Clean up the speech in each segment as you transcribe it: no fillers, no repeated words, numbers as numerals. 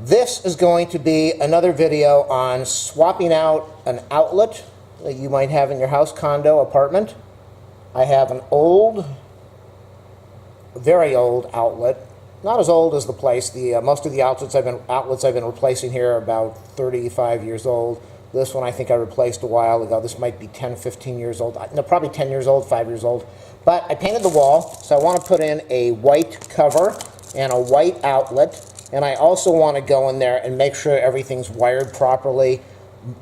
This is going to be another video on swapping out an outlet that you might have in your house, condo, apartment. I have an old, very old outlet. Not as old as the place. Most of the outlets I've been replacing here are about 35 years old. This one I think I replaced a while ago. This might be 10, 15 years old. No, probably 10 years old, 5 years old. But I painted the wall, so I want to put in a white cover and a white outlet. And I also want to go in there and make sure everything's wired properly.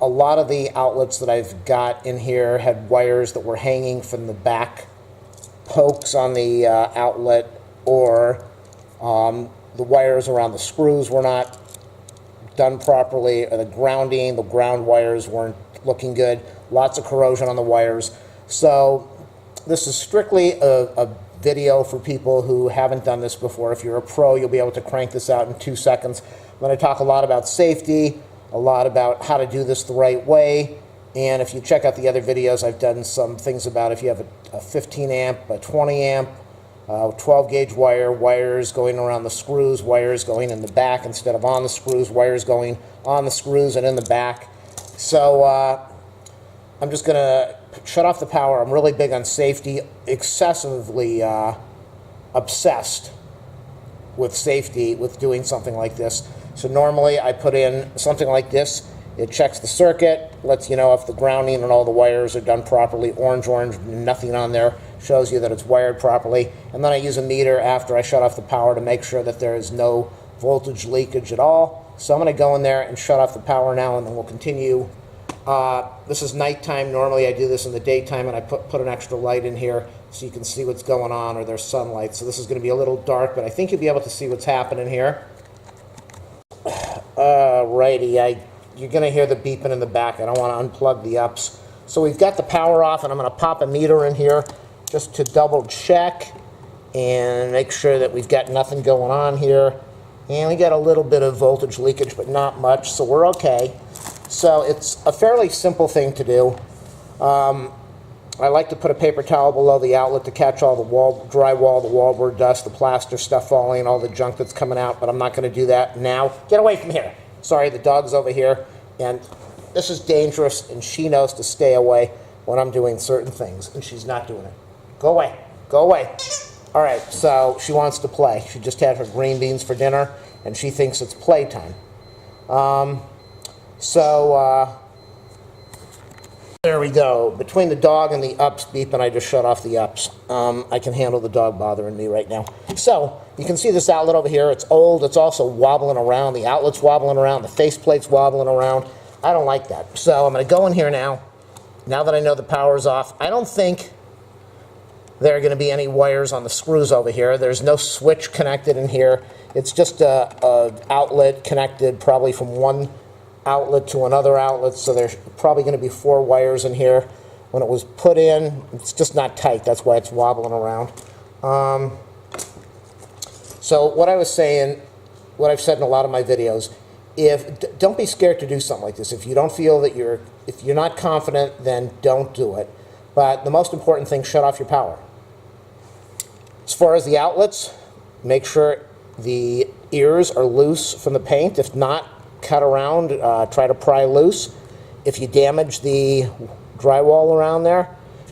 A lot of the outlets that I've got in here had wires that were hanging from the back pokes on the outlet, or the wires around the screws were not done properly, or the ground wires weren't looking good. Lots of corrosion on the wires. So this is strictly a video for people who haven't done this before. If you're a pro, you'll be able to crank this out in 2 seconds. I'm going to talk a lot about safety, a lot about how to do this the right way, and if you check out the other videos, I've done some things about if you have a 15 amp, a 20 amp, 12 gauge wires going around the screws, wires going in the back instead of on the screws, wires going on the screws and in the back. So I'm just going to shut off the power. I'm really big on safety, excessively obsessed with safety with doing something like this. So normally I put in something like this. It checks the circuit, lets you know if the grounding and all the wires are done properly. Orange, nothing on there, shows you that it's wired properly. And then I use a meter after I shut off the power to make sure that there is no voltage leakage at all. So I'm going to go in there and shut off the power now, and then we'll continue. This is nighttime. Normally I do this in the daytime, and I put an extra light in here so you can see what's going on, or there's sunlight. So this is going to be a little dark, but I think you'll be able to see what's happening here. Alrighty, you're going to hear the beeping in the back. I don't want to unplug the ups. So we've got the power off, and I'm going to pop a meter in here just to double check and make sure that we've got nothing going on here. And we got a little bit of voltage leakage, but not much, so we're okay. So it's a fairly simple thing to do. I like to put a paper towel below the outlet to catch all the drywall, the wallboard dust, the plaster stuff falling, all the junk that's coming out, but I'm not going to do that now. Get away from here. Sorry, the dog's over here, and this is dangerous, and she knows to stay away when I'm doing certain things, and she's not doing it. Go away. Go away. All right, so she wants to play. She just had her green beans for dinner, and she thinks it's playtime. There we go. Between the dog and the ups beeping, I just shut off the ups. I can handle the dog bothering me right now. So you can see this outlet over here. It's old. It's also wobbling around. The outlet's wobbling around. The faceplate's wobbling around. I don't like that. So I'm going to go in here now. Now that I know the power's off, I don't think there are going to be any wires on the screws over here. There's no switch connected in here. It's just a outlet connected probably from one outlet to another outlet, so there's probably going to be 4 wires in here. When it was put in, it's just not tight. That's why it's wobbling around. So what I was saying, what I've said in a lot of my videos, don't be scared to do something like this. If you don't feel that if you're not confident, then don't do it. But the most important thing, shut off your power. As far as the outlets, make sure the ears are loose from the paint. If not, cut around, try to pry loose. If you damage the drywall around there,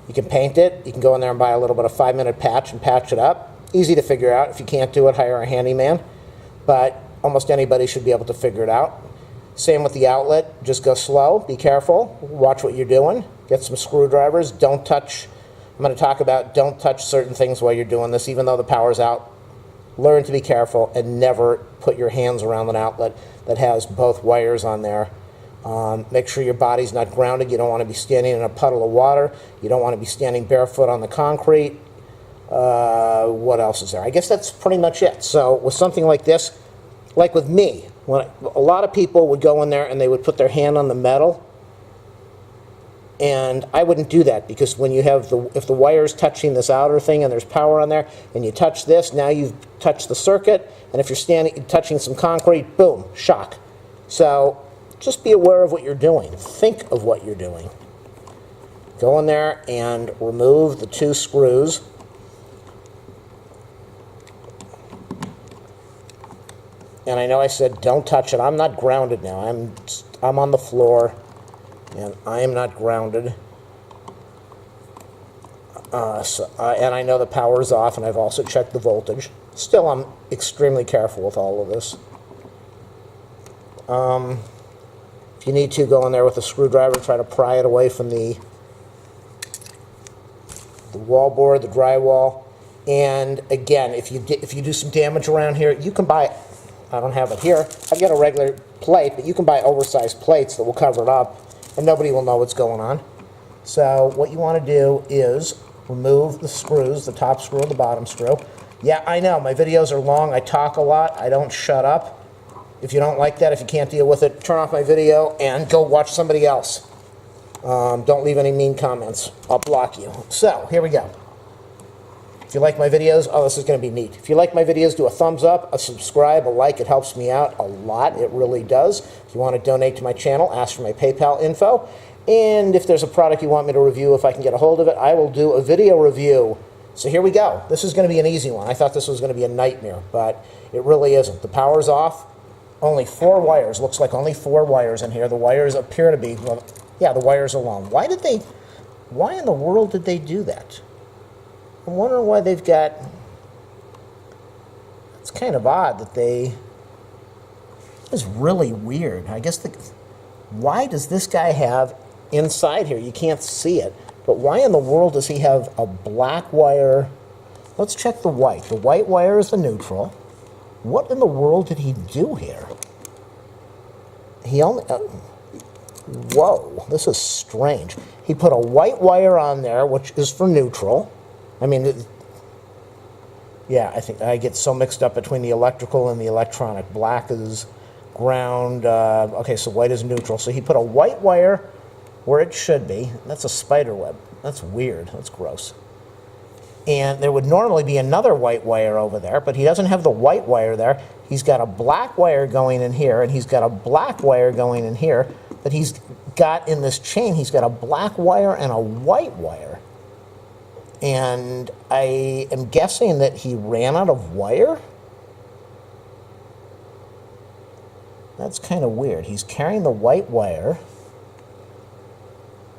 you can paint it. You can go in there and buy a little bit of 5-minute patch and patch it up. Easy to figure out. If you can't do it, hire a handyman. But almost anybody should be able to figure it out. Same with the outlet. Just go slow. Be careful. Watch what you're doing. Get some screwdrivers. Don't touch. I'm going to talk about don't touch certain things while you're doing this, even though the power's out. Learn to be careful and never put your hands around an outlet that has both wires on there. Make sure your body's not grounded. You don't want to be standing in a puddle of water. You don't want to be standing barefoot on the concrete. What else is there? I guess that's pretty much it. So with something like this, like with me, a lot of people would go in there and they would put their hand on the metal, and I wouldn't do that, because when you have if the wire's touching this outer thing and there's power on there, and you touch this, now you've touched the circuit, and if you're touching some concrete, boom, shock. So just be aware of what you're doing. Think of what you're doing. Go in there and remove the 2 screws. And I know I said don't touch it. I'm not grounded now. I'm on the floor, and I am not grounded. And I know the power is off, and I've also checked the voltage. Still, I'm extremely careful with all of this. If you need to, go in there with a screwdriver, try to pry it away from the wall board, the drywall. And again, if you do some damage around here, you can buy, I don't have it here, I've got a regular plate, but you can buy oversized plates that will cover it up, and nobody will know what's going on. So what you want to do is remove the screws, the top screw and the bottom screw. Yeah, I know, my videos are long, I talk a lot, I don't shut up. If you don't like that, if you can't deal with it, turn off my video and go watch somebody else. Don't leave any mean comments. I'll block you. So, here we go. If you like my videos, oh, this is going to be neat. If you like my videos, do a thumbs up, a subscribe, a like. It helps me out a lot. It really does. If you want to donate to my channel, ask for my PayPal info. And if there's a product you want me to review, if I can get a hold of it, I will do a video review. So here we go. This is going to be an easy one. I thought this was going to be a nightmare, but it really isn't. The power's off. Only 4 wires. Looks like only 4 wires in here. The wires appear to be, well, yeah, the wires are long. Why in the world did they do that? I'm wondering why they've got, it's kind of odd that it's really weird. I guess why does this guy have inside here, you can't see it, but why in the world does he have a black wire? Let's check the white. The white wire is the neutral. What in the world did he do here? He only, whoa, this is strange. He put a white wire on there, which is for neutral. I mean, yeah, I think I get so mixed up between the electrical and the electronic. Black is ground, okay, so white is neutral. So he put a white wire where it should be. That's a spider web. That's weird. That's gross. And there would normally be another white wire over there, but he doesn't have the white wire there. He's got a black wire going in here, and he's got a black wire going in here, but he's got in this chain, he's got a black wire and a white wire. And I am guessing that he ran out of wire? That's kind of weird. He's carrying the white wire.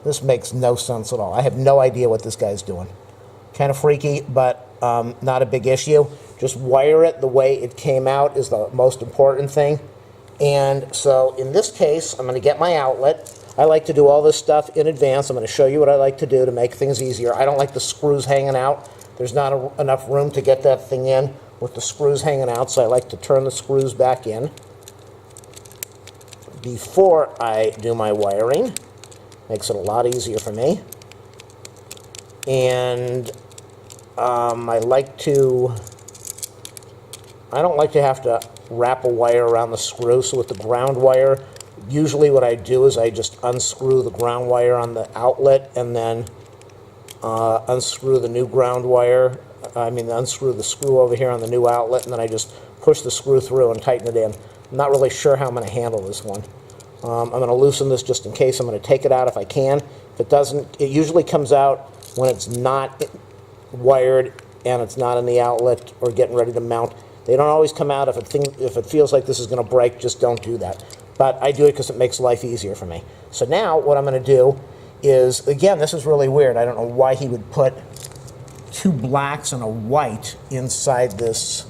This makes no sense at all. I have no idea what this guy's doing. Kind of freaky, but not a big issue. Just wire it the way it came out is the most important thing. And so in this case, I'm going to get my outlet. I like to do all this stuff in advance. I'm going to show you what I like to do to make things easier. I don't like the screws hanging out. There's not enough room to get that thing in with the screws hanging out, so I like to turn the screws back in before I do my wiring. Makes it a lot easier for me. And I don't like to have to wrap a wire around the screw. So with the ground wire, usually what I do is I just unscrew the ground wire on the outlet and then unscrew the new ground wire. Unscrew the screw over here on the new outlet, and then I just push the screw through and tighten it in. I'm not really sure how I'm going to handle this one. I'm going to loosen this just in case. I'm going to take it out if I can. If it doesn't, it usually comes out when it's not wired and it's not in the outlet or getting ready to mount. They don't always come out. If it feels like this is going to break, just don't do that. But I do it because it makes life easier for me. So now what I'm going to do is, again, this is really weird. I don't know why he would put 2 blacks and a white inside this.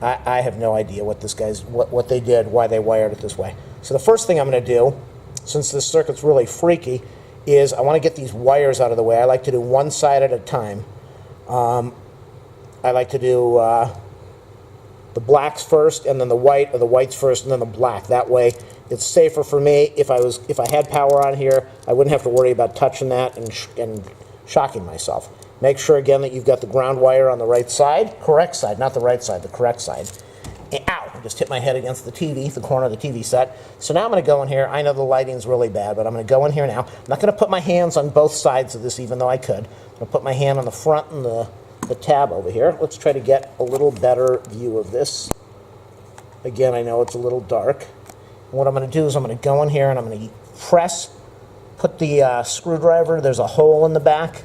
I have no idea what this guy's, what they did, why they wired it this way. So the first thing I'm going to do, since this circuit's really freaky, is I want to get these wires out of the way. I like to do one side at a time. I like to do the blacks first, and then the white, or the whites first, and then the black. That way, it's safer for me. If I had power on here, I wouldn't have to worry about touching that and shocking myself. Make sure again that you've got the ground wire on the right side, correct side, not the right side, the correct side. And, ow! I just hit my head against the TV, the corner of the TV set. So now I'm going to go in here. I know the lighting's really bad, but I'm going to go in here now. I'm not going to put my hands on both sides of this, even though I could. I'm going to put my hand on the front and the tab over here. Let's try to get a little better view of this. Again, I know it's a little dark. And what I'm going to do is I'm going to go in here and I'm going to put the screwdriver. There's a hole in the back.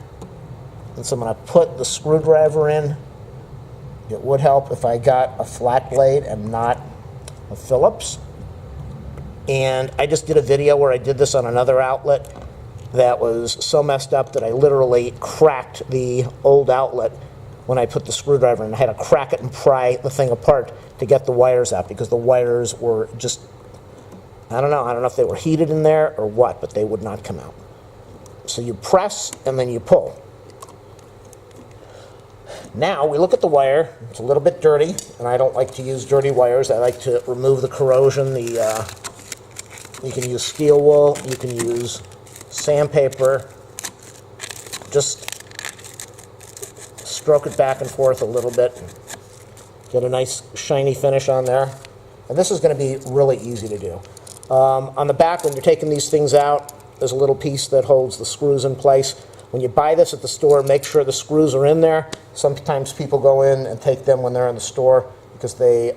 And so I'm going to put the screwdriver in It would help if I got a flat blade and not a Phillips. And I just did a video where I did this on another outlet that was so messed up that I literally cracked the old outlet when I put the screwdriver in. I had to crack it and pry the thing apart to get the wires out because the wires were just, I don't know if they were heated in there or what, but they would not come out. So you press and then you pull. Now we look at the wire. It's a little bit dirty, and I don't like to use dirty wires. I like to remove the corrosion. You can use steel wool, you can use sandpaper. Just stroke it back and forth a little bit. Get a nice shiny finish on there. And this is going to be really easy to do. On the back, when you're taking these things out, there's a little piece that holds the screws in place. When you buy this at the store, make sure the screws are in there. Sometimes people go in and take them when they're in the store because they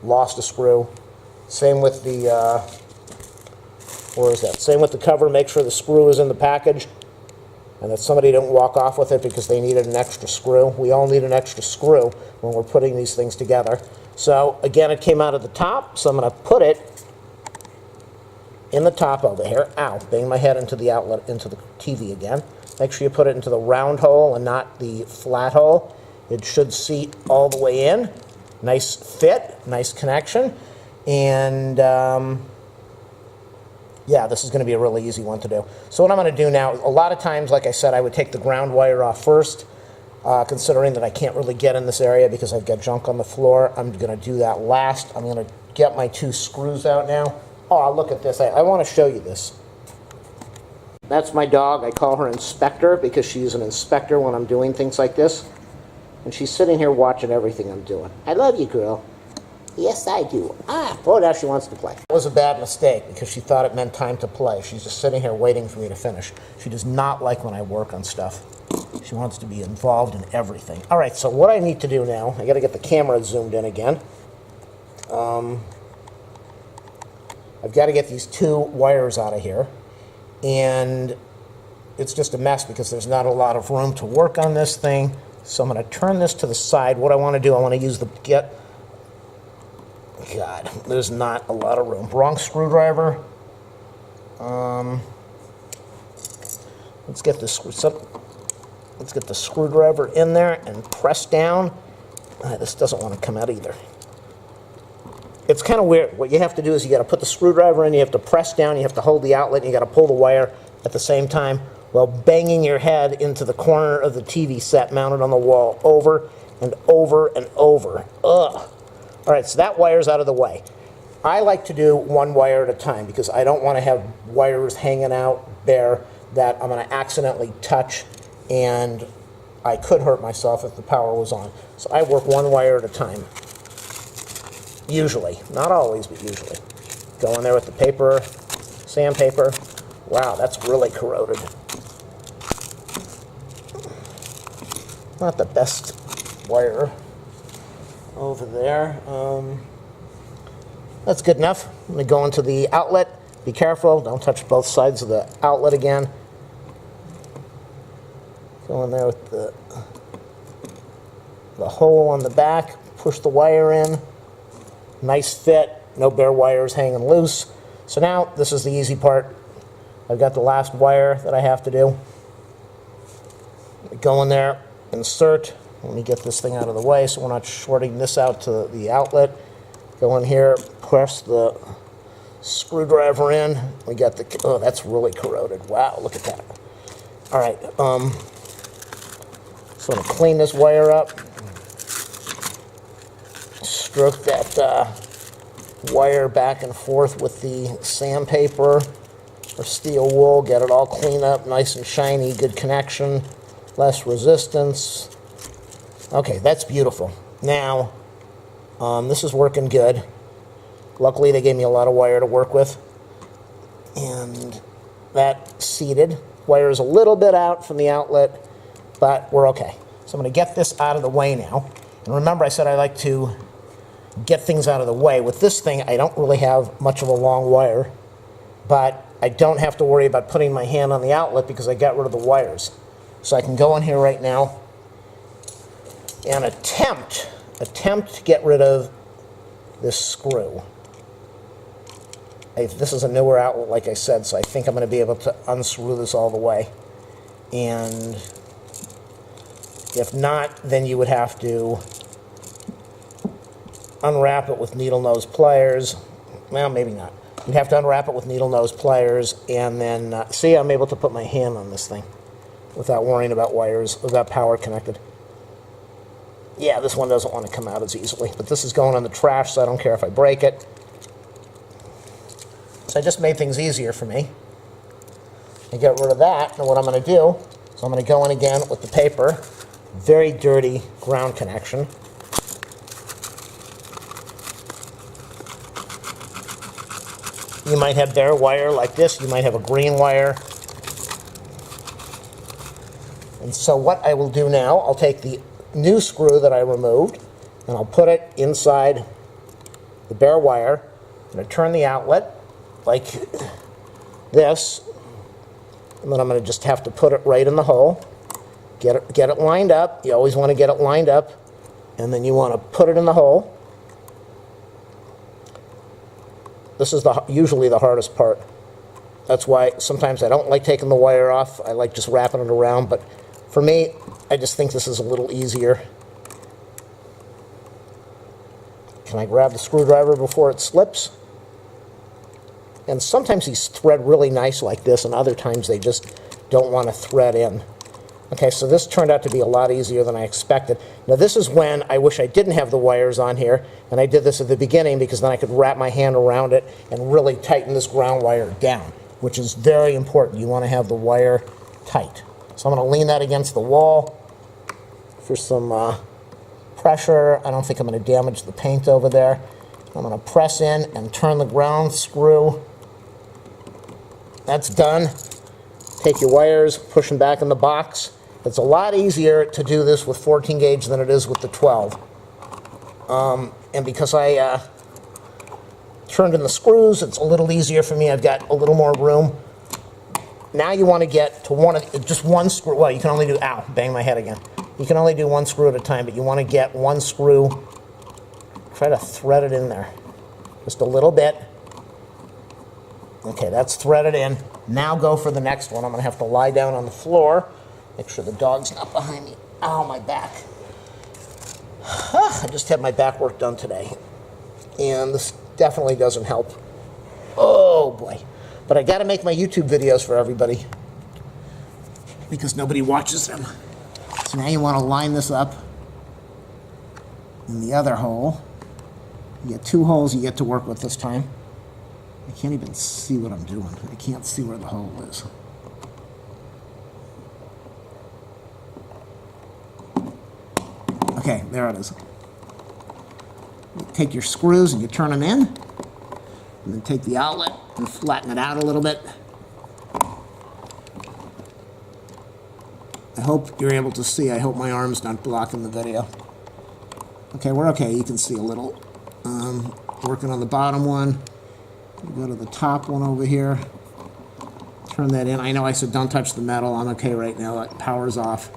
lost a screw. Same with the, where is that? Same with the cover. Make sure the screw is in the package and that somebody didn't walk off with it because they needed an extra screw. We all need an extra screw when we're putting these things together. So again, it came out of the top, so I'm going to put it in the top over here. Ow, bang my head into the outlet, into the TV again. Make sure you put it into the round hole and not the flat hole. It should seat all the way in. Nice fit, nice connection. And yeah, this is going to be a really easy one to do. So what I'm going to do now, a lot of times, like I said, I would take the ground wire off first, considering that I can't really get in this area because I've got junk on the floor. I'm going to do that last. I'm going to get my two screws out now. Oh, look at this. I want to show you this. That's my dog. I call her Inspector because she's an inspector when I'm doing things like this. And she's sitting here watching everything I'm doing. I love you, girl. Yes, I do. Oh, now she wants to play. It was a bad mistake because she thought it meant time to play. She's just sitting here waiting for me to finish. She does not like when I work on stuff. She wants to be involved in everything. All right, so what I need to do now, I got to get the camera zoomed in again. I've got to get these two wires out of here. And it's just a mess because there's not a lot of room to work on this thing. So I'm going to turn this to the side. What I want to do, I want to use the God, there's not a lot of room. Wrong screwdriver. Let's get the screwdriver in there and press down. This doesn't want to come out either. It's kind of weird. What you have to do is you got to put the screwdriver in, you have to press down, you have to hold the outlet, and you got to pull the wire at the same time while banging your head into the corner of the TV set mounted on the wall over and over and over. Ugh. All right, so that wire's out of the way. I like to do one wire at a time because I don't want to have wires hanging out bare that I'm going to accidentally touch, and I could hurt myself if the power was on. So I work one wire at a time. Usually. Not always, but usually. Go in there with the paper, sandpaper. Wow, that's really corroded. Not the best wire over there. That's good enough. I'm going to go into the outlet. Be careful. Don't touch both sides of the outlet again. Go in there with the hole on the back. Push the wire in. Nice fit, no bare wires hanging loose. So now this is the easy part. I've got the last wire that I have to do. Go in there, insert. Let me get this thing out of the way so we're not shorting this out to the outlet. Go in here, press the screwdriver in. We got the, oh, that's really corroded. Wow, look at that. All right, so I'm gonna clean this wire up. Stroke that wire back and forth with the sandpaper or steel wool, get it all cleaned up, nice and shiny, good connection, less resistance. Okay, that's beautiful. Now, this is working good. Luckily, they gave me a lot of wire to work with. And that seated. Wire is a little bit out from the outlet, but we're okay. So I'm going to get this out of the way now. And remember, I said I like to get things out of the way. With this thing, I don't really have much of a long wire, but I don't have to worry about putting my hand on the outlet because I got rid of the wires. So I can go in here right now and attempt attempt to get rid of this screw. This is a newer outlet, like I said, so I think I'm going to be able to unscrew this all the way. And if not, then you would have to unwrap it with needle nose pliers. Well, maybe not. You'd have to unwrap it with needle nose pliers, and then, see, I'm able to put my hand on this thing without worrying about wires, without power connected. Yeah, this one doesn't want to come out as easily, but this is going in the trash, so I don't care if I break it. So I just made things easier for me. I get rid of that, and what I'm going to do is I'm going to go in again with the paper. Very dirty ground connection. You might have bare wire like this. You might have a green wire. And so what I will do now, I'll take the new screw that I removed, and I'll put it inside the bare wire. I'm going to turn the outlet like this, and then I'm going to just have to put it right in the hole. Get it lined up. You always want to get it lined up, and then you want to put it in the hole. This is usually the hardest part. That's why sometimes I don't like taking the wire off. I like just wrapping it around, but for me, I just think this is a little easier. Can I grab the screwdriver before it slips? And sometimes these thread really nice like this, and other times they just don't want to thread in. Okay, so this turned out to be a lot easier than I expected. Now this is when I wish I didn't have the wires on here, and I did this at the beginning because then I could wrap my hand around it and really tighten this ground wire down, which is very important. You want to have the wire tight. So I'm going to lean that against the wall for some pressure. I don't think I'm going to damage the paint over there. I'm going to press in and turn the ground screw. That's done. Take your wires, push them back in the box. It's a lot easier to do this with 14 gauge than it is with the 12. And because I turned in the screws, it's a little easier for me. I've got a little more room. Now you want to get to just one screw. Well, you can only do, ow, bang my head again. You can only do one screw at a time, but you want to get one screw. Try to thread it in there. Just a little bit. Okay, that's threaded in. Now go for the next one. I'm going to have to lie down on the floor. Make sure the dog's not behind me. Ow, my back. I just had my back work done today. And this definitely doesn't help. Oh, boy. But I got to make my YouTube videos for everybody, because nobody watches them. So now you want to line this up in the other hole. You get two holes you get to work with this time. I can't even see what I'm doing. I can't see where the hole is. Okay, there it is. You take your screws and you turn them in, and then take the outlet and flatten it out a little bit. I hope you're able to see. I hope my arm's not blocking the video. Okay, we're okay. You can see a little. Working on the bottom one. Go to the top one over here. Turn that in. I know I said don't touch the metal. I'm okay right now. That power's off.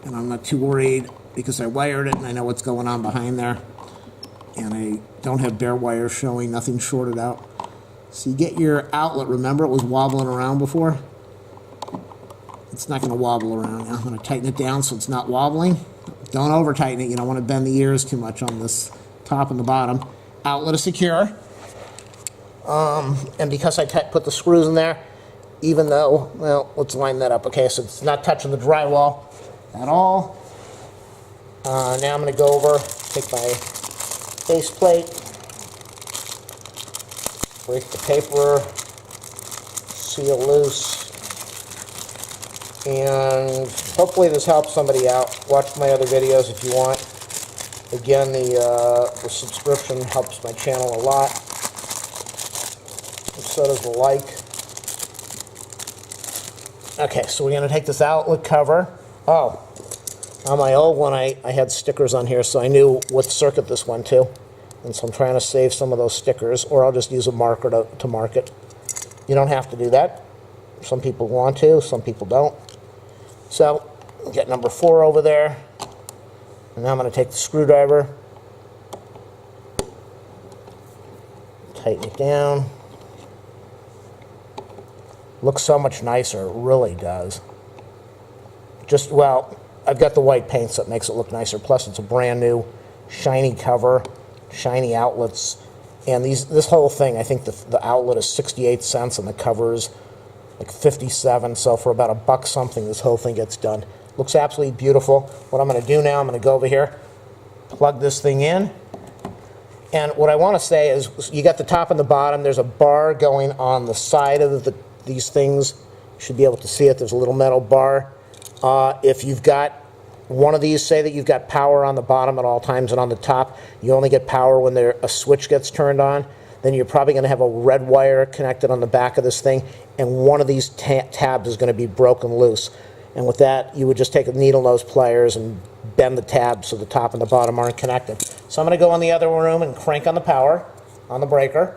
And I'm not too worried because I wired it and I know what's going on behind there. And I don't have bare wire showing, nothing shorted out. So you get your outlet. Remember, it was wobbling around before? It's not going to wobble around now. I'm going to tighten it down so it's not wobbling. Don't over tighten it. You don't want to bend the ears too much on this top and the bottom. Outlet is secure. And because I put the screws in there, even though, well, let's line that up. Okay, so it's not touching the drywall at all. Now I'm going to go over, take my base plate, break the paper, seal loose, and hopefully this helps somebody out. Watch my other videos if you want. Again, the subscription helps my channel a lot. And so does the like. Okay, so we're going to take this outlet cover. Oh, on my old one, I had stickers on here, so I knew what circuit this went to. And so I'm trying to save some of those stickers, or I'll just use a marker to mark it. You don't have to do that. Some people want to, some people don't. So, get number 4 over there. And now I'm going to take the screwdriver, Tighten it down. Looks so much nicer, it really does. Just, well, I've got the white paint, so it makes it look nicer. Plus, it's a brand new, shiny cover, shiny outlets. And this whole thing, I think the outlet is 68 cents and the cover is like 57. So for about $1 something, this whole thing gets done. Looks absolutely beautiful. What I'm going to do now, I'm going to go over here, plug this thing in. And what I want to say is, you got the top and the bottom. There's a bar going on the side of these things. You should be able to see it. There's a little metal bar. If you've got one of these, say that you've got power on the bottom at all times and on the top, you only get power when a switch gets turned on, then you're probably going to have a red wire connected on the back of this thing, and one of these tabs is going to be broken loose. And with that, you would just take a needle nose pliers and bend the tabs so the top and the bottom aren't connected. So I'm going to go in the other room and crank on the power, on the breaker.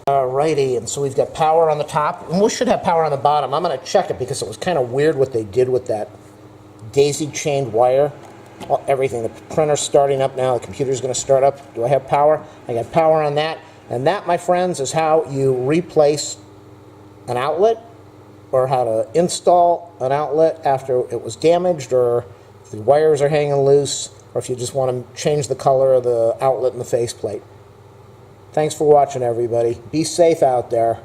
Alrighty, and so we've got power on the top, and we should have power on the bottom. I'm going to check it because it was kind of weird what they did with that daisy-chained wire. Well, everything, the printer's starting up now, the computer's going to start up. Do I have power? I got power on that. And that, my friends, is how you replace an outlet, or how to install an outlet after it was damaged, or if the wires are hanging loose, or if you just want to change the color of the outlet and the faceplate. Thanks for watching, everybody. Be safe out there.